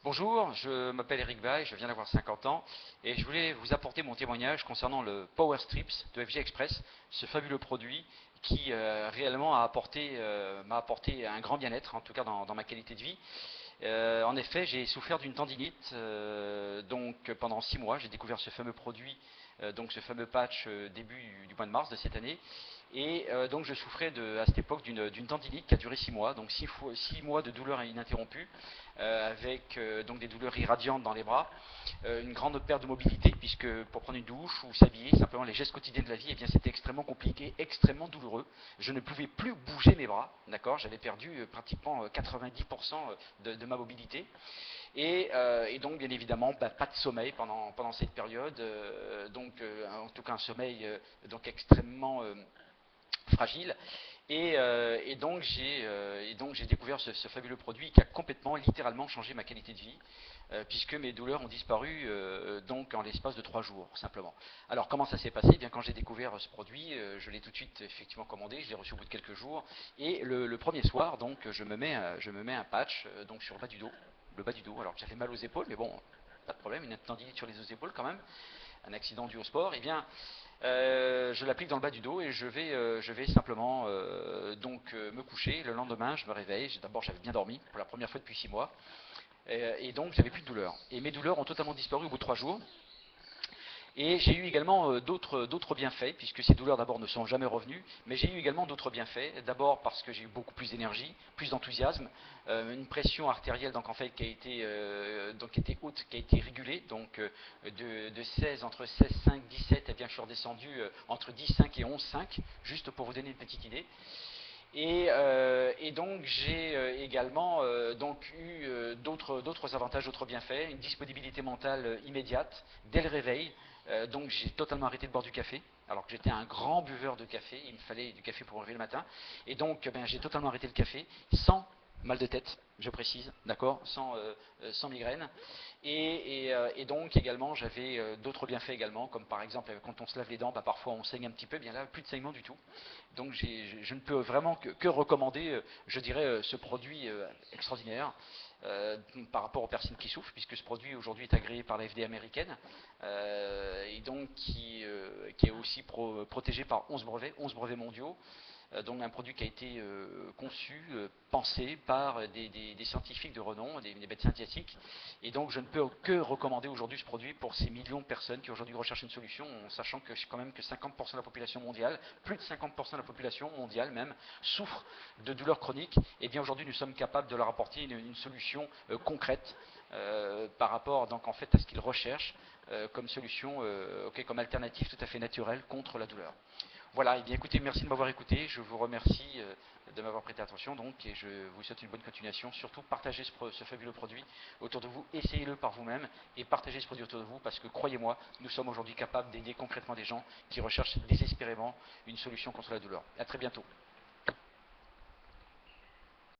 Bonjour, je m'appelle Eric Bay, je viens d'avoir 50 ans et je voulais vous apporter mon témoignage concernant le Power Strips de FG Express, ce fabuleux produit qui réellement m'a apporté un grand bien-être, en tout cas dans ma qualité de vie. En effet, j'ai souffert d'une tendinite donc pendant 6 mois. J'ai découvert ce fameux produit, donc ce fameux patch début du mois de mars de cette année. Et donc je souffrais à cette époque d'une tendinite qui a duré 6 mois, donc 6 mois de douleurs ininterrompues, avec donc des douleurs irradiantes dans les bras, une grande perte de mobilité, puisque pour prendre une douche ou s'habiller, simplement les gestes quotidiens de la vie, eh bien c'était extrêmement compliqué, extrêmement douloureux. Je ne pouvais plus bouger mes bras, d'accord. J'avais perdu pratiquement 90% de ma mobilité. Et donc, bien évidemment, pas de sommeil pendant cette période. En tout cas, un sommeil donc extrêmement fragile. Et donc j'ai découvert ce fabuleux produit qui a complètement, littéralement changé ma qualité de vie, puisque mes douleurs ont disparu donc en l'espace de 3 jours, simplement. Alors comment ça s'est passé? Eh bien, quand j'ai découvert ce produit, je l'ai tout de suite effectivement commandé, je l'ai reçu au bout de quelques jours, et le premier soir, donc je me mets un patch donc sur le bas du dos, alors que j'avais mal aux épaules, mais bon, pas de problème, une tendinite sur les épaules quand même, un accident dû au sport. Eh bien, je l'applique dans le bas du dos et je vais simplement me coucher. Le lendemain, je me réveille. D'abord, j'avais bien dormi pour la première fois depuis 6 mois. Et donc, j'avais plus de douleur. Et mes douleurs ont totalement disparu au bout de 3 jours. Et j'ai eu également d'autres bienfaits, puisque ces douleurs d'abord ne sont jamais revenues, mais j'ai eu également d'autres bienfaits. D'abord parce que j'ai eu beaucoup plus d'énergie, plus d'enthousiasme, une pression artérielle donc en fait qui était haute, qui a été régulée, donc de 16, entre 16,5, 17, et bien je suis redescendu entre 10,5 et 11,5, juste pour vous donner une petite idée. Et donc j'ai également eu d'autres avantages, d'autres bienfaits, une disponibilité mentale immédiate dès le réveil. Donc j'ai totalement arrêté de boire du café, alors que j'étais un grand buveur de café, il me fallait du café pour me lever le matin. Et donc j'ai totalement arrêté le café, sans mal de tête, je précise, d'accord, sans migraine. Et donc également j'avais d'autres bienfaits également, comme par exemple quand on se lave les dents, parfois on saigne un petit peu, bien là plus de saignement du tout. Donc je ne peux vraiment que recommander, je dirais, ce produit extraordinaire par rapport aux personnes qui souffrent, puisque ce produit aujourd'hui est agréé par la FDA américaine, et donc qui est aussi protégé par 11 brevets mondiaux. Donc un produit qui a été conçu, pensé par des scientifiques de renom, des médecins asiatiques. Et donc je ne peux que recommander aujourd'hui ce produit pour ces millions de personnes qui aujourd'hui recherchent une solution, en sachant que quand même que 50% de la population mondiale, plus de 50% de la population mondiale même, souffre de douleurs chroniques. Et bien aujourd'hui nous sommes capables de leur apporter une solution concrète par rapport donc en fait à ce qu'ils recherchent comme solution, comme alternative tout à fait naturelle contre la douleur. Voilà, et bien écoutez, merci de m'avoir écouté, je vous remercie de m'avoir prêté attention donc, et je vous souhaite une bonne continuation. Surtout, partagez ce fabuleux produit autour de vous, essayez-le par vous-même et partagez ce produit autour de vous parce que croyez-moi, nous sommes aujourd'hui capables d'aider concrètement des gens qui recherchent désespérément une solution contre la douleur. A très bientôt.